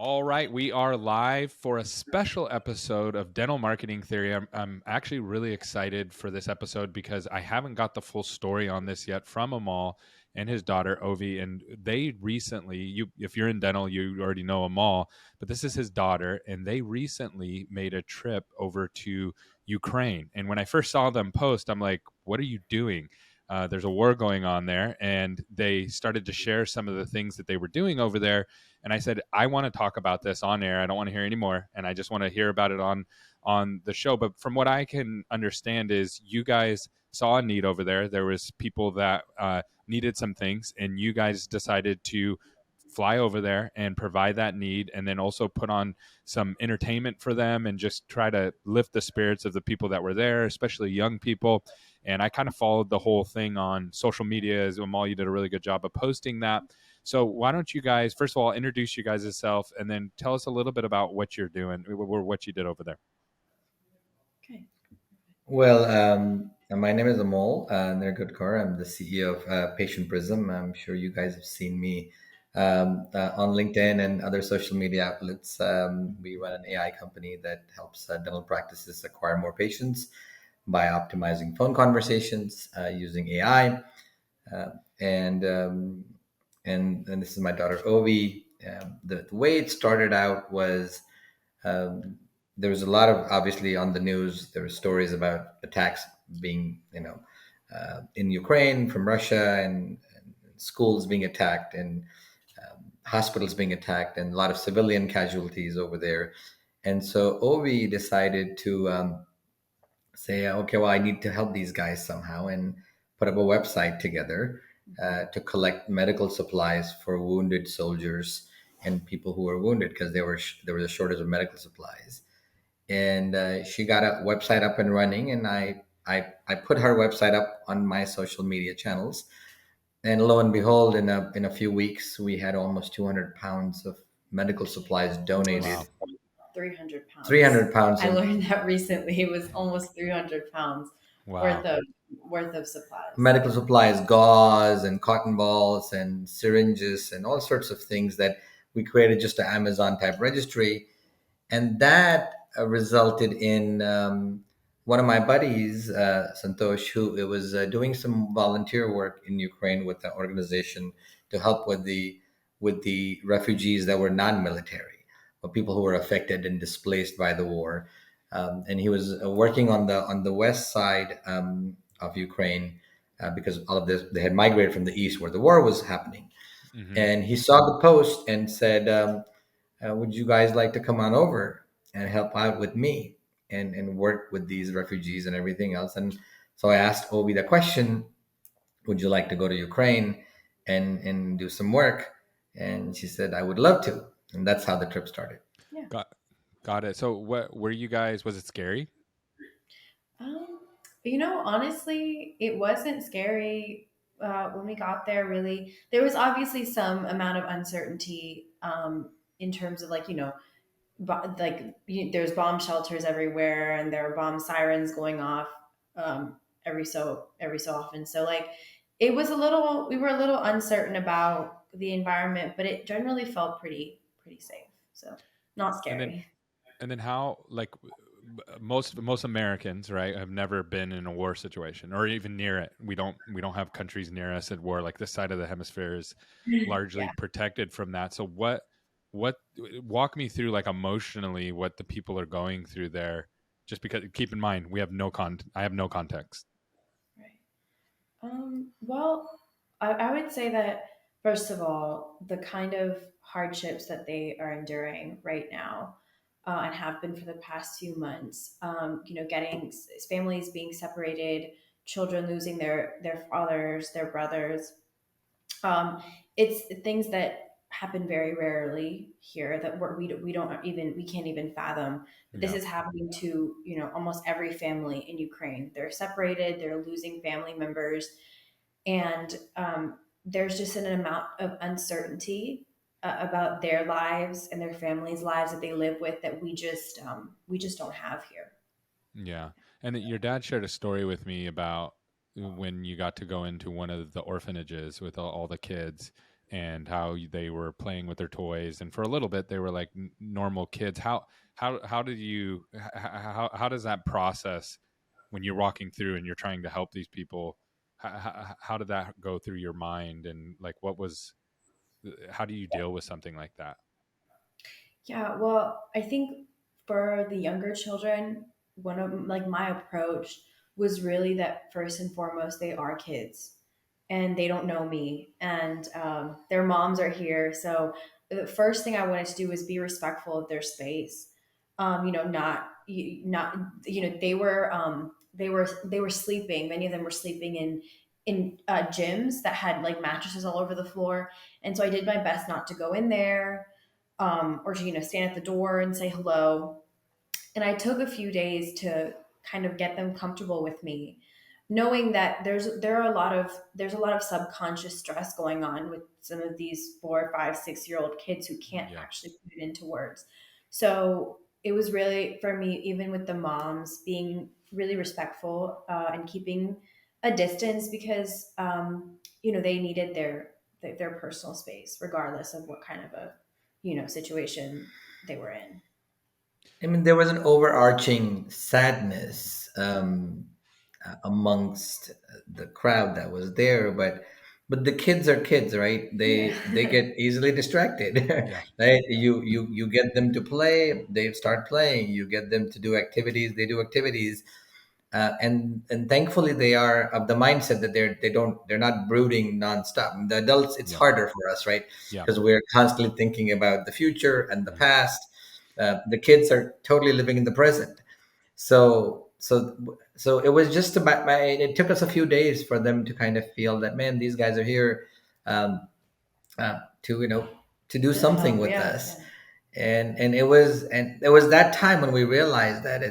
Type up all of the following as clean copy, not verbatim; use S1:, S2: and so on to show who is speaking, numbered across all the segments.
S1: All right, we are live for a special episode of Dental Marketing Theory. I'm actually really excited for this episode because I haven't got the full story on this yet from Amol and his daughter Ovie. And they recently, if you're in dental, you already know Amol, but this is his daughter, and they recently made a trip over to Ukraine. And when I first saw them post, I'm like, "What are you doing?" There's a war going on there, and they started to share some of the things that they were doing over there. And I said, I want to talk about this on air. I don't want to hear anymore, and I just want to hear about it on the show. But from what I can understand, is you guys saw a need over there. There was people that needed some things, and you guys decided to fly over there and provide that need, and then also put on some entertainment for them and just try to lift the spirits of the people that were there, especially young people. And I kind of followed the whole thing on social media. As Amal, you did a really good job of posting that. So why don't you guys, first of all, introduce you guys yourself, and then tell us a little bit about what you're doing or what you did over there.
S2: Okay.
S3: Well, my name is Amol Nirgudkar. I'm the CEO of Patient Prism. I'm sure you guys have seen me on LinkedIn and other social media outlets. We run an AI company that helps dental practices acquire more patients by optimizing phone conversations using AI. Uh, and, um, and this is my daughter Ovi. The way it started out was um, there was a lot of, obviously, on the news. There were stories about attacks being, in Ukraine from Russia, and schools being attacked, and hospitals being attacked, and a lot of civilian casualties over there. And so Ovi decided to say, okay, well, I need to help these guys somehow, and put up a website together to collect medical supplies for wounded soldiers and people who were wounded, because there was a shortage of medical supplies. And she got a website up and running, and I put her website up on my social media channels, and lo and behold, in a few weeks, we had almost 200 pounds of medical supplies
S1: Wow.
S3: donated.
S2: 300 pounds.
S3: 300 pounds
S2: I
S3: in
S2: learned that recently. It was almost 300 pounds worth
S1: Wow.
S2: of worth of supplies.
S3: medical supplies, gauze and cotton balls and syringes and all sorts of things that we created just an Amazon type registry. And that resulted in one of my buddies, Santosh, who it was doing some volunteer work in Ukraine with the organization to help with the refugees that were non-military, or people who were affected and displaced by the war. And he was working on the west side of Ukraine, because all of this, they had migrated from the east where the war was happening.
S1: Hmm.
S3: And he saw the post and said, would you guys like to come on over and help out with me and work with these refugees and everything else? And so I asked Obi the question, would you like to go to Ukraine and do some work? And she said, I would love to. And that's how the trip started.
S2: Yeah.
S1: Got got it. So what were you guys? Was it scary?
S2: Um, honestly, it wasn't scary when we got there. Really, there was obviously some amount of uncertainty in terms of there's bomb shelters everywhere, and there are bomb sirens going off every so often. So it was a little we were a little uncertain about the environment, but it generally felt pretty safe. So not
S1: And then
S2: scary.
S1: and then how most Americans, right, have never been in a war situation or even near it. We don't have countries near us at war. Like this side of the hemisphere is largely
S2: Yeah.
S1: protected from that. So what walk me through, like, emotionally, what the people are going through there, just because keep in mind I have no context.
S2: Right. Well, I would say that first of all, the kind of hardships that they are enduring right now, and have been for the past few months, getting families being separated, children losing their fathers, their brothers. It's things that happen very rarely here that we can't even fathom. But this
S1: Yeah.
S2: is happening to almost every family in Ukraine. They're separated. They're losing family members, and there's just an amount of uncertainty about their lives and their families' lives that they live with that we just don't have here.
S1: Yeah. And your dad shared a story with me about when you got to go into one of the orphanages with all the kids, and how they were playing with their toys, and for a little bit they were like normal kids. How did you how does that process when you're walking through and you're trying to help these people? How did that go through your mind, and like what was how do you deal with something like that?
S2: Yeah, well, I think for the younger children, one of like my approach was really that first and foremost, they are kids and they don't know me, and their moms are here. So the first thing I wanted to do was be respectful of their space. Not they were sleeping. Many of them were sleeping in gyms that had like mattresses all over the floor, and so I did my best not to go in there, or to stand at the door and say hello. And I took a few days to kind of get them comfortable with me, knowing that there's a lot of subconscious stress going on with some of these 4, 5, 6 year old kids who can't
S1: Yeah.
S2: actually put it into words. So it was really for me, even with the moms, being really respectful, and keeping a distance, because they needed their personal space regardless of what kind of a situation they were in.
S3: I mean, there was an overarching sadness amongst the crowd that was there, but the kids are kids, right?
S2: Yeah.
S3: They get easily distracted,
S1: Yeah.
S3: right? You get them to play, they start playing. You get them to do activities, they do activities, and thankfully they are of the mindset that they're not brooding nonstop. The adults, it's
S1: Yeah.
S3: harder for us, right?
S1: Yeah.
S3: Because we're constantly thinking about the future and the
S1: Mhm.
S3: past. The kids are totally living in the present. So it was just about it took us a few days for them to kind of feel that, man, these guys are here, um, to to do
S2: To
S3: something
S2: help,
S3: with
S2: yeah,
S3: us.
S2: yeah.
S3: And it was that time when we realized that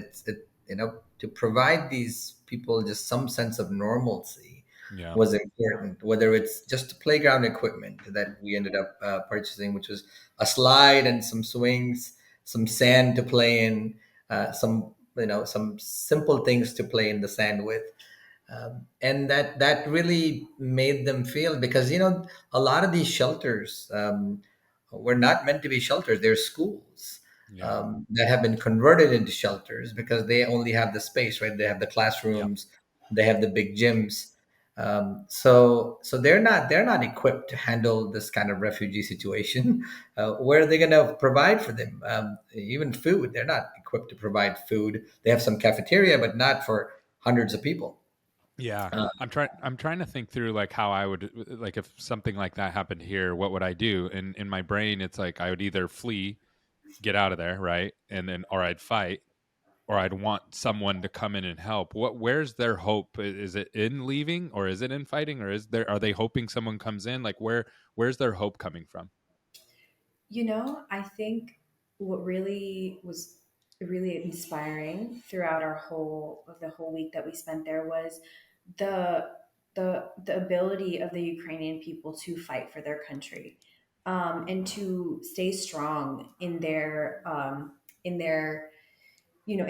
S3: to provide these people just some sense of normalcy
S1: Yeah.
S3: was important, whether it's just playground equipment that we ended up purchasing, which was a slide and some swings, some sand to play in, some simple things to play in the sand with. And that really made them feel, because a lot of these shelters were not meant to be shelters. They're schools
S1: Yeah.
S3: that have been converted into shelters because they only have the space, right? They have the
S1: Yeah.
S3: classrooms, they have the big gyms. So they're not equipped to handle this kind of refugee situation. Where are they going to provide for them? Even food, they're not equipped to provide food. They have some cafeteria, but not for hundreds of people.
S1: Yeah,
S3: uh,
S1: I'm trying to think through like how I would, like if something like that happened here, what would I do? And in my brain, it's like I would either flee, get out of there, right, and then or I'd fight, or I'd want someone to come in and help. Where's their hope? Is it in leaving, or is it in fighting, or are they hoping someone comes in? Like where's their hope coming from?
S2: I think what really was really inspiring throughout the whole week that we spent there was the the ability of the Ukrainian people to fight for their country, and to stay strong in their in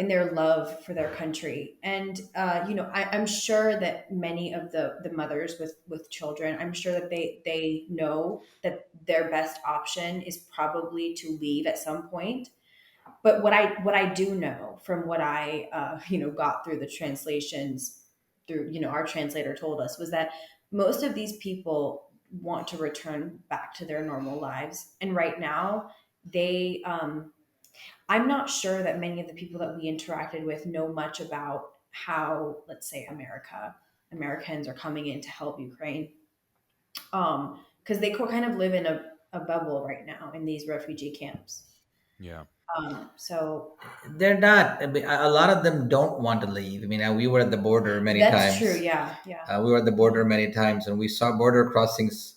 S2: their love for their country. And I'm sure that many of the mothers with children, I'm sure that they know that their best option is probably to leave at some point. But what I do know from what I got through the translations, through our translator told us, was that most of these people want to return back to their normal lives. And right now they I'm not sure that many of the people that we interacted with know much about how, let's say, Americans are coming in to help Ukraine, because they kind of live in a bubble right now in these refugee camps.
S1: Yeah.
S2: So
S3: they're not. I mean, a lot of them don't want to leave. I mean, we were at the border many
S2: that's true.
S3: times.
S2: Yeah, yeah,
S3: We were at the border many times, and we saw border crossings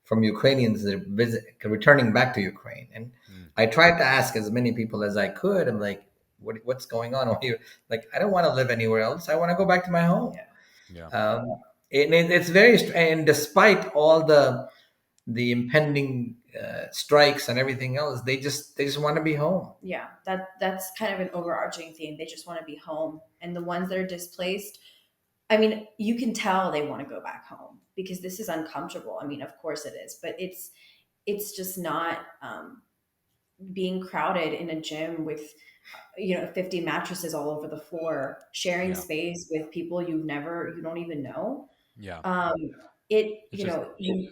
S3: from Ukrainians that returning back to Ukraine. And
S1: Mm.
S3: I tried to ask as many people as I could. I'm like, what's going on here? Like, I don't want to live anywhere else. I want to go back to my home.
S2: yeah,
S1: Yeah.
S3: It's very and despite all the impending strikes and everything else, they just want to be home.
S2: yeah. That's kind of an overarching theme. They just want to be home, and the ones that are displaced, I mean, you can tell they want to go back home. because this is uncomfortable. I mean, of course it is, but it's just not being crowded in a gym with 50 mattresses all over the floor, sharing
S1: Yeah.
S2: space with people you don't even know.
S1: Yeah.
S2: um it
S1: It's just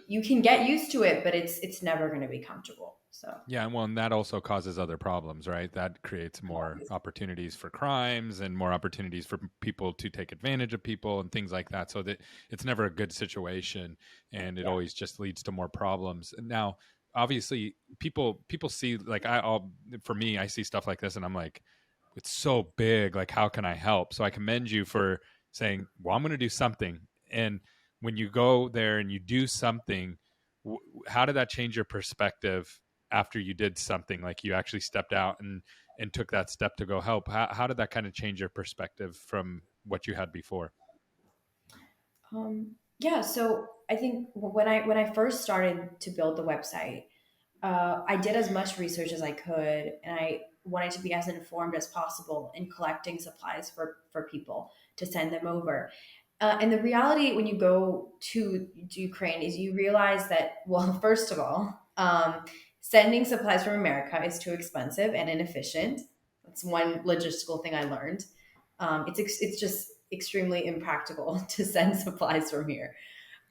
S2: you can get used to it, but it's never going to be comfortable. So
S1: Yeah, well, and that also causes other problems, right? That creates more opportunities for crimes and more opportunities for people to take advantage of people and things like that. So that it's never a good situation, and it
S2: yeah.
S1: always just leads to more problems. And now, obviously, people see like I'll for me, I see stuff like this, and I'm like, it's so big. Like, how can I help? So I commend you for saying, well, I'm going to do something. And when you go there and you do something, how did that change your perspective after you did something, like you actually stepped out and took that step to go help? How did that kind of change your perspective from what you had before?
S2: Yeah, so I think when I first started to build the website, I did as much research as I could, and I wanted to be as informed as possible in collecting supplies for people to send them over. And the reality when you go to Ukraine is you realize that, well, first of all, sending supplies from America is too expensive and inefficient. That's one logistical thing I learned. It's just extremely impractical to send supplies from here.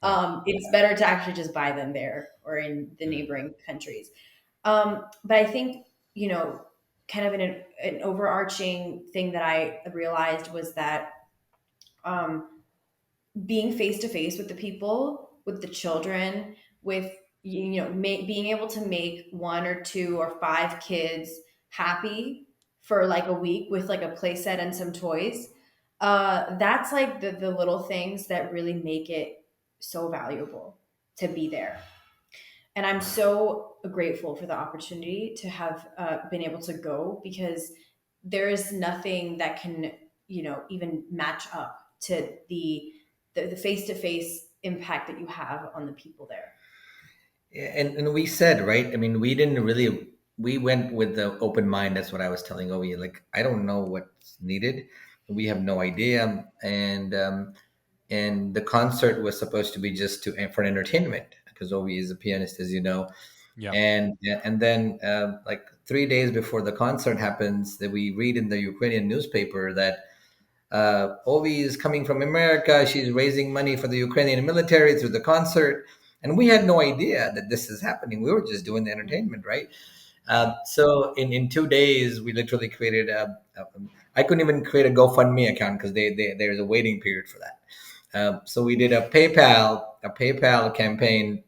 S1: Yeah.
S2: It's better to actually just buy them there or in the
S1: Mm.
S2: neighboring countries. But I think, kind of an overarching thing that I realized was that um, being face to face with the people, with the children, with being able to make one or two or five kids happy for like a week with like a play set and some toys. That's like the little things that really make it so valuable to be there. And I'm so grateful for the opportunity to have been able to go, because there is nothing that can even match up to the face-to-face impact that you have on the people there.
S3: Yeah, and we said, right? I mean, we didn't really, we went with the open mind. That's what I was telling Ovi. Like, I don't know what's needed. We have no idea. And the concert was supposed to be just to for entertainment, because Ovi is a pianist, as you know.
S1: Yeah.
S3: And then like 3 days before the concert happens, that we read in the Ukrainian newspaper that Ovi is coming from America. She's raising money for the Ukrainian military through the concert. And we had no idea that this is happening. We were just doing the entertainment, right?
S1: Yeah.
S3: So in 2 days, we literally created I couldn't even create a GoFundMe account because there's a waiting period for that. So we did a PayPal campaign.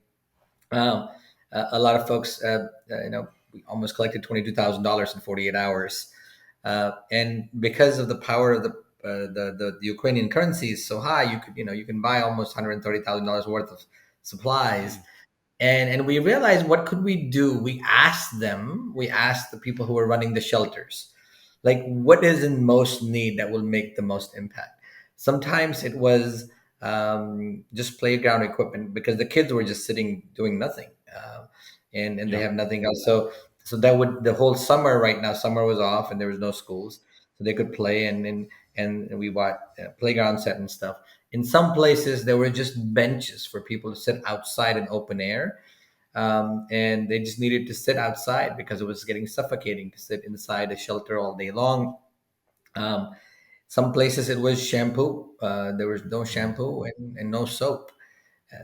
S3: Um, a lot of folks, we almost collected $22,000 in 48 hours. And because of the power of the Ukrainian currency is so high, you can buy almost $130,000 worth of supplies.
S1: Mm.
S3: And we realized, what could we do? We asked the people who were running the shelters, like, what is in most need that will make the most impact. Sometimes it was just playground equipment, because the kids were just sitting doing nothing, and they
S1: Yeah.
S3: have nothing else. So that would, the whole summer, right now summer was off and there was no schools, so they could play, and we bought playground set and stuff. In some places there were just benches for people to sit outside in open air, and they just needed to sit outside because it was getting suffocating to sit inside a shelter all day long. Um, some places it was shampoo. There was no
S1: Mm.
S3: shampoo and no soap.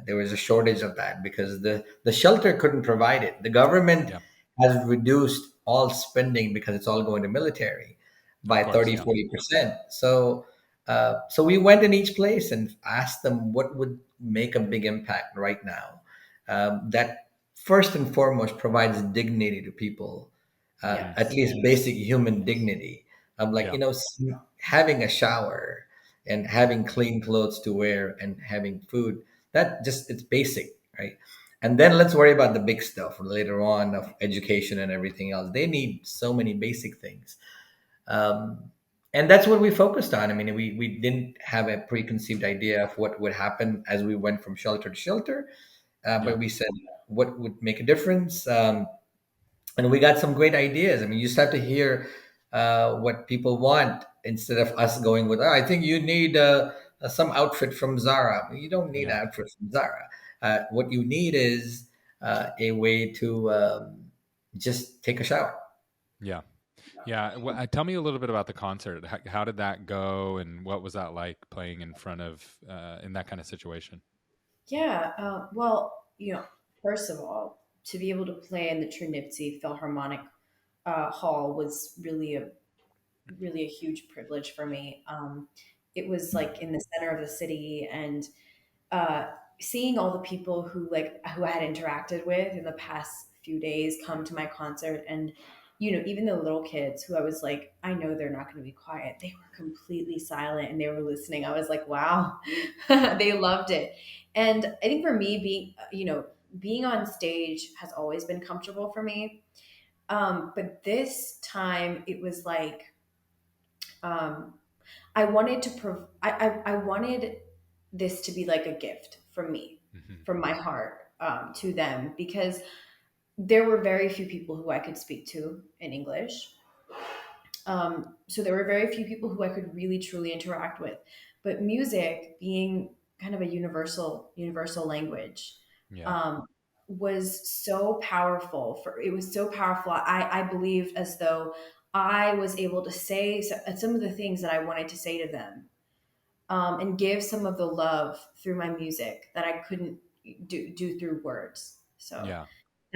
S3: There was a shortage of that because the shelter couldn't provide it. The government
S1: Yeah.
S3: has reduced all spending because it's all going to military
S1: Of
S3: by
S1: course.
S3: 30,
S1: Yeah.
S3: 40%. So we went in each place and asked them what would make a big impact right now. That first and foremost provides dignity to people,
S1: Hmm.
S3: at
S2: Yes.
S3: least basic human dignity of, like,
S1: Yeah.
S3: having a shower and having clean clothes to wear and having food. That just, it's basic, right? And then let's worry about the big stuff later on of education and everything else. They need so many basic things. um, and that's what we focused on. I mean, we didn't have a preconceived idea of what would happen as we went from shelter to shelter,
S1: Yeah.
S3: but we said what would make a difference. And we got some great ideas. I mean, you just have to hear what people want instead of us going with, "Oh, I think you need some outfit from Zara. You don't need
S1: Yeah.
S3: an outfit from Zara. What you need is a way to just take a shower.
S1: Yeah. Yeah. Tell me a little bit about the concert. How did that go, and what was that like playing in front of in that kind of situation?
S2: Yeah. Well, first of all, to be able to play in the Trinity Philharmonic Hall was really a huge privilege for me. It was like in the center of the city, and uh, seeing all the people who I had interacted with in the past few days come to my concert, and even the little kids who I was like, I know they're not going to be quiet. They were completely silent and they were listening. I was like, wow, they loved it. And I think for me, being on stage has always been comfortable for me. But this time it was like, um, I wanted to I wanted this to be like a gift from me,
S1: Hmm.
S2: from my heart, to them, because there were very few people who I could speak to in English. So there were very few people who I could really truly interact with. But music, being kind of a universal language,
S1: Yeah.
S2: um, was so powerful. It was so powerful. I believed as though I was able to say some of the things that I wanted to say to them, and give some of the love through my music that I couldn't do through words. So
S1: Yeah. Yeah.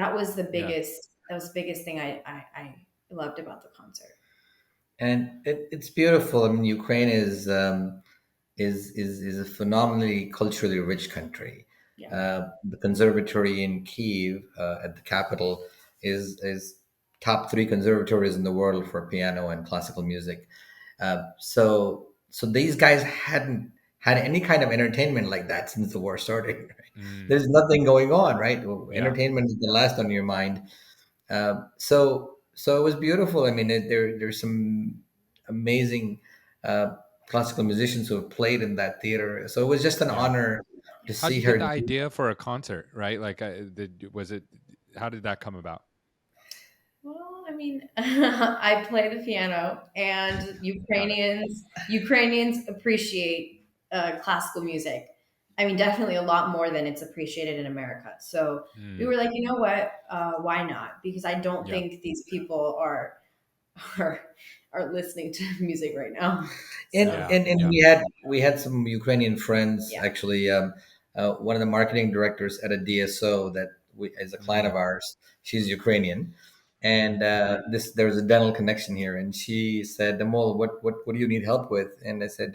S2: that was the biggest thing I loved about the concert.
S3: And it's beautiful. I mean, Ukraine is a phenomenally culturally rich country.
S2: Yeah.
S3: The conservatory in Kiev, at the capital, is top three conservatories in the world for piano and classical music. So these guys hadn't had any kind of entertainment like that since the war started. Right?
S1: Mm.
S3: There's nothing going on, right?
S1: Yeah.
S3: Entertainment is the last on your mind. So it was beautiful. I mean, there's some amazing uh, classical musicians who have played in that theater. So it was just an
S1: Yeah.
S3: honor to
S1: How'd
S3: see
S1: you get
S3: her
S1: the
S3: do.
S1: idea for a concert, right? Like, was it, how did that come about?
S2: Well, I mean, I play the piano, and
S1: Got it.
S2: Ukrainians appreciate classical music. I mean, definitely a lot more than it's appreciated in America. So we
S1: Mm.
S2: were like, you know what? Why not? Because I don't
S1: Yeah.
S2: think these people are are listening to music right now.
S3: and
S2: So
S1: Yeah.
S3: and, and
S1: Yeah.
S3: we had some Ukrainian friends
S2: yeah.
S3: actually. One of the marketing directors at a DSO that is a client
S1: Mm.
S3: of ours. She's Ukrainian, and there was a dental connection here. And she said, "Amol, what do you need help with?" And I said,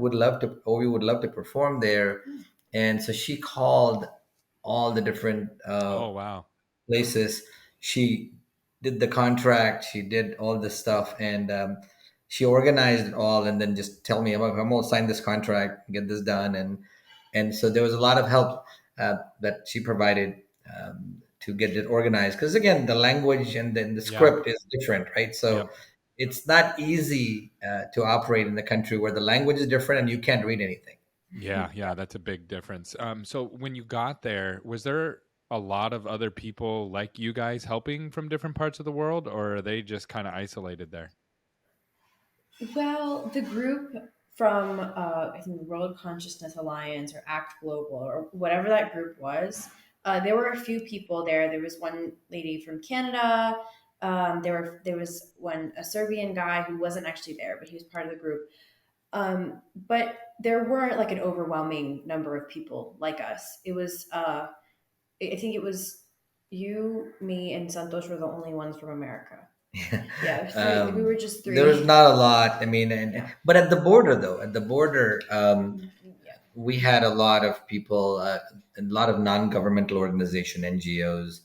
S3: "Would love to. Ovi would love to perform there." And so she called all the different
S1: Oh, wow.
S3: places. She did the contract. She did all this stuff, and she organized it all. And then just tell me, I'm gonna sign this contract, get this done, and so there was a lot of help that she provided to get it organized. Because again, the language and then the
S1: Yeah.
S3: script is different, right? So
S1: Yep.
S3: it's not easy to operate in the country where the language is different and you can't read anything.
S1: Yeah. Yeah. That's a big difference. So when you got there, was there a lot of other people like you guys helping from different parts of the world, or are they just kind of isolated there?
S2: Well, the group from I think the World Consciousness Alliance or Act Global or whatever that group was, there were a few people there. There was one lady from Canada. There was one a Serbian guy who wasn't actually there, but he was part of the group. But there weren't like an overwhelming number of people like us. It was I think it was you, me, and Santosh were the only ones from America. Yeah, three. We were just
S3: There was
S2: three.
S3: not a lot. I mean,
S2: Yeah.
S3: but at the border though, at the border,
S2: Yeah.
S3: we had a lot of people, a lot of non-governmental organization NGOs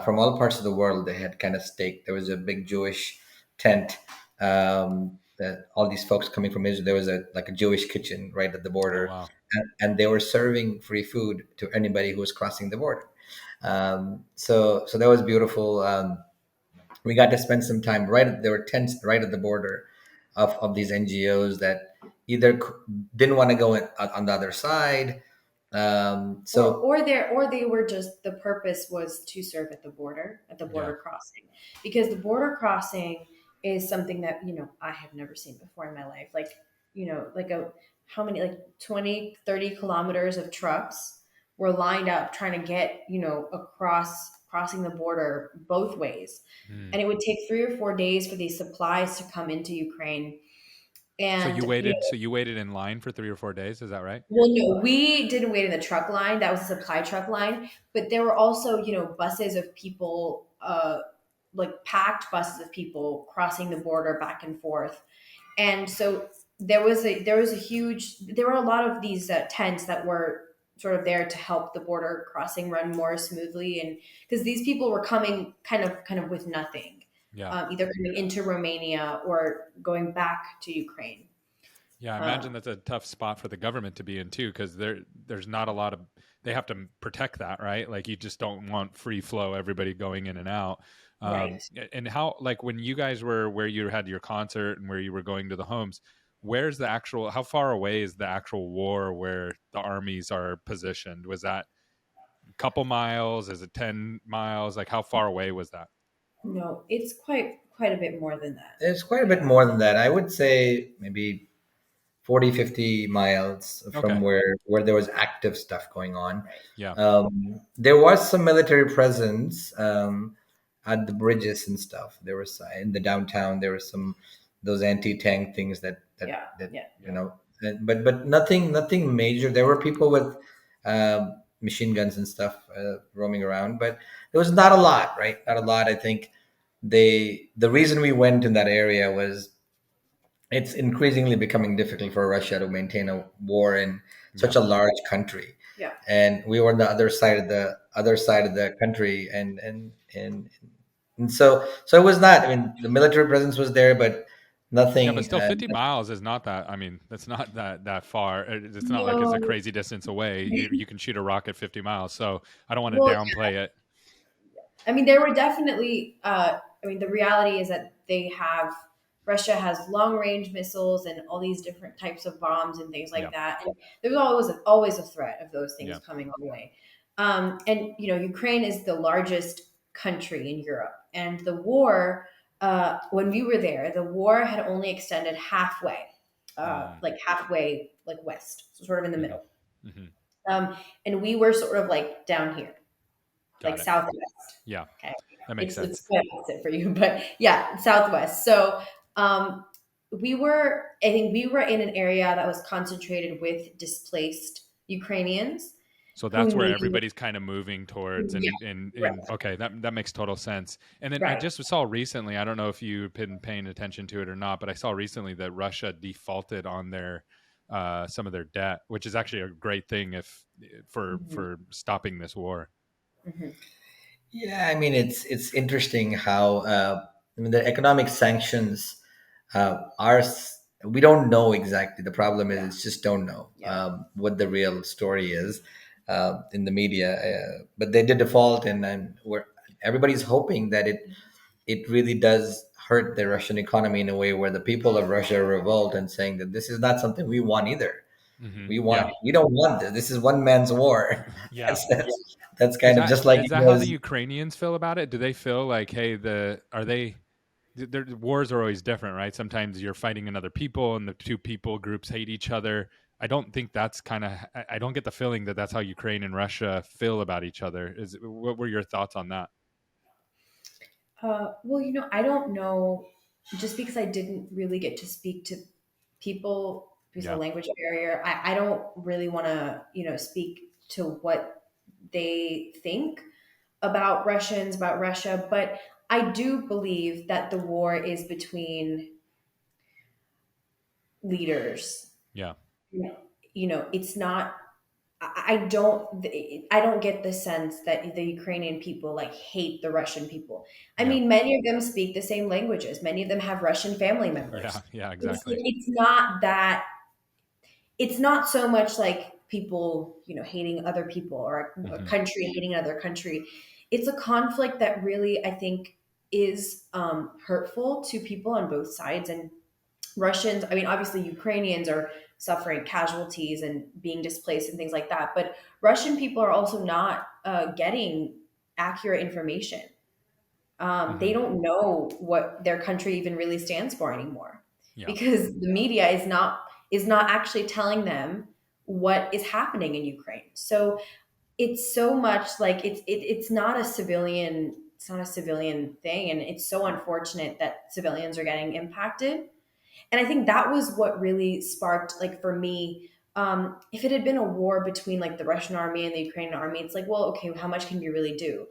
S3: from all parts of the world. They had kind of staked. There was a big Jewish tent. That all these folks coming from Israel. There was a Jewish kitchen right at the
S1: Oh,
S3: border,
S1: wow.
S3: and they were serving free food to anybody who was crossing the border. So that was beautiful. We got to spend some time there were tents right at the border of these NGOs that either didn't want to go on the other side. So
S2: Or they were just the purpose was to serve at the
S1: Yeah.
S2: border crossing, because the border crossing is something that I have never seen before in my life. Like, like a how many, like 20, 30 kilometers of trucks were lined up trying to get, crossing the border both ways.
S1: Hmm.
S2: And it would take 3 or 4 days for these supplies to come into Ukraine.
S1: So
S2: And,
S1: you waited. So you waited in line for 3 or 4 days. Is that right?
S2: well, no, we didn't wait in the truck line. That was a supply truck line. But there were also, buses of people, like packed buses of people crossing the border back and forth. And so there were a lot of these tents that were sort of there to help the border crossing run more smoothly, and because these people were coming kind of with nothing,
S1: Yeah.
S2: either coming into Romania or going back to Ukraine.
S1: Yeah, I
S2: Uh,
S1: imagine that's a tough spot for the government to be in too, because there's not a lot of they have to protect that, right? Like you just don't want free flow, everybody going in and out.
S2: right.
S1: And how like when you guys were where you had your concert and where you were going to the homes, where's the actual? How far away is the actual war where the armies are positioned? Was that a couple miles? Is it 10 miles? Like how far away was that?
S2: No, it's quite a bit more than that.
S3: It's quite a
S2: Yeah.
S3: bit more than that. I would say maybe 40, 50 miles from
S1: Okay.
S3: where there was active stuff going on.
S2: Right.
S1: Yeah.
S3: There was some military presence at the bridges and stuff. There was in the downtown. There was some those anti-tank things
S2: Yeah.
S3: that
S2: Yeah.
S3: you
S1: Yeah.
S3: know, but nothing major. There were people with machine guns and stuff roaming around, but there was not a lot, right? Not a lot. I think the reason we went in that area was it's increasingly becoming difficult for Russia to maintain a war in
S1: Yeah.
S3: such a large country,
S2: Yeah.
S3: and we were on the other side of the country, and so it was not. I mean, the military presence was there, but
S1: Yeah, but
S3: nothing.
S1: still, 50 miles is not that. I mean, that's not that far. It's not like it's a
S2: No.
S1: crazy distance away. You can shoot a rocket 50 miles. So I don't want to
S2: Well,
S1: downplay it.
S2: I mean, there were definitely. I mean, the reality is that Russia has long range missiles and all these different types of bombs and things like
S1: Yeah,
S2: that. And there's always a threat of those things
S1: yeah,
S2: coming our way. And Ukraine is the largest country in Europe, and the war. When we were there, the war had only extended halfway,
S1: mm,
S2: like halfway, like west, so sort of in the
S1: hmm
S2: middle.
S1: hmm
S2: And we were sort of like down here, like
S1: got it.
S2: southwest.
S1: Yeah,
S2: Okay.
S1: that makes
S2: It's
S1: sense.
S2: quite opposite for you, but yeah, southwest. So um, I think we were in an area that was concentrated with displaced Ukrainians
S1: So
S2: who
S1: that's where
S2: needed,
S1: everybody's kind of moving towards,
S2: yeah, right,
S1: and okay, that makes total sense. And then I
S2: right.
S1: just saw recently, I don't know if you've been paying attention to it or not, but I saw recently that Russia defaulted on their some of their debt, which is actually a great thing if
S2: Mhm,
S1: for stopping this war.
S2: mhm.
S3: Yeah, I mean, it's interesting how I mean the economic sanctions we don't know exactly. The problem is
S2: Yeah,
S3: it's just don't know
S2: yeah,
S3: what the real story is in the media. But they did default, and everybody's hoping that it really does hurt the Russian economy in a way where the people of Russia revolt and saying that this is not something we want either.
S1: Yeah,
S3: We don't want this. This is one man's war.
S1: yeah.
S3: That's kind of just like
S1: Is
S3: it
S1: that how the
S3: was.
S1: Ukrainians feel about it? Do they feel like, hey, their wars are always different, right? Sometimes you're fighting another people, and the two people groups hate each other. I don't think that's kind of. I don't get the feeling that that's how Ukraine and Russia feel about each other. What were your thoughts on that?
S2: well, I don't know, just because I didn't really get to speak to people because of
S1: Yeah.
S2: the language barrier. I don't really want to, speak to what they think about Russia, but I do believe that the war is between leaders.
S1: Yeah.
S2: It's not. I don't get the sense that the Ukrainian people like hate the Russian people. I
S1: Yeah.
S2: mean, many of them speak the same languages. Many of them have Russian family
S1: Yeah.
S2: members.
S1: Yeah.
S2: It's
S1: Exactly.
S2: it's not that it's not so much like people, hating other people, or a
S1: Hmm.
S2: country hating another country. It's a conflict that really, I think, is hurtful to people on both sides. And Russians, I mean, obviously Ukrainians are suffering casualties and being displaced and things like that, but Russian people are also not getting accurate information. They
S1: Hmm.
S2: don't know what their country even really stands for anymore,
S1: Yeah.
S2: because the media is not. is not actually telling them what is happening in Ukraine. So it's so much like it's not a civilian, it's not a civilian thing, and it's so unfortunate that civilians are getting impacted. And I think that was what really sparked, like, for me, if it had been a war between like the Russian army and the Ukrainian army, it's like, well, okay, how much can you really do?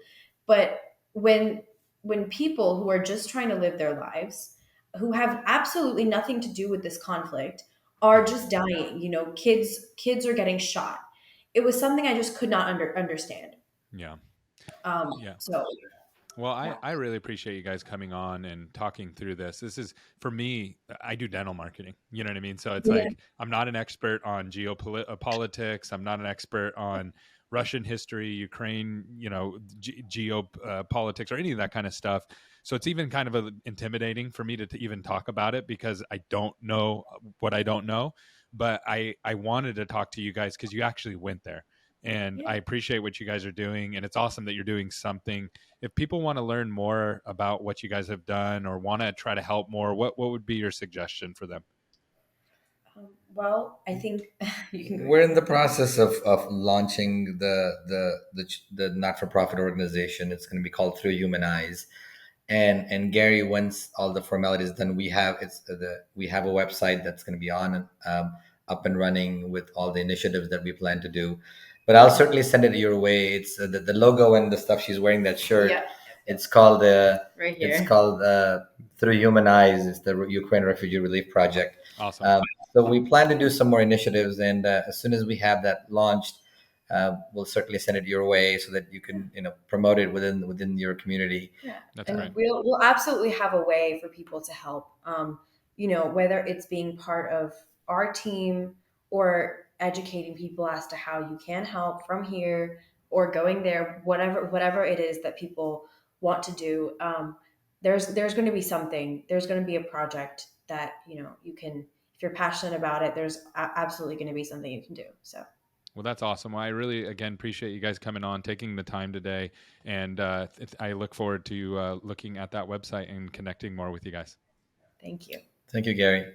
S2: But when when people who are just trying to live their lives, who have absolutely nothing to do with this conflict, are just dying, kids are getting shot. It was something I just could not understand.
S1: Yeah.
S2: Um,
S1: Yeah.
S2: so
S1: Well,
S2: yeah,
S1: I really appreciate you guys coming on and talking through this. This is, for me, I do dental marketing. You know what I mean? So it's
S2: yeah,
S1: like, I'm not an expert on geopolitics. I'm not an expert on Russian history, Ukraine, geopolitics, or any of that kind of stuff. So it's even kind of intimidating for me to even talk about it because I don't know what I don't know. But I wanted to talk to you guys because you actually went there. And
S2: yeah.
S1: I appreciate what you guys are doing. And it's awesome that you're doing something. If people want to learn more about what you guys have done or want to try to help more, what would be your suggestion for them?
S2: Well, I think you can go
S3: We're
S2: ahead.
S3: in the process of launching the not for profit organization. It's going to be called Through Human Eyes, and Gary, once all the formalities done, we have a website that's going to be on up and running with all the initiatives that we plan to do. But I'll certainly send it your way. It's the logo and the stuff she's wearing, that shirt.
S2: Yeah,
S3: It's called
S2: right
S3: it's
S2: here.
S3: called Through Human Eyes. It's the Ukraine Refugee Relief Project.
S1: Awesome.
S3: Um, so we plan to do some more initiatives, and as soon as we have that launched, we'll certainly send it your way so that you can promote it within your community.
S2: Yeah,
S1: That's
S2: and
S1: great.
S2: we'll absolutely have a way for people to help. Whether it's being part of our team or educating people as to how you can help from here or going there, whatever it is that people want to do. There's going to be something. There's going to be a project that you can, if you're passionate about it. There's absolutely going to be something you can do. So
S1: Well, that's awesome. Well, I really, again, appreciate you guys coming on, taking the time today. And I look forward to looking at that website and connecting more with you guys.
S2: thank you.
S3: Thank you, Gary.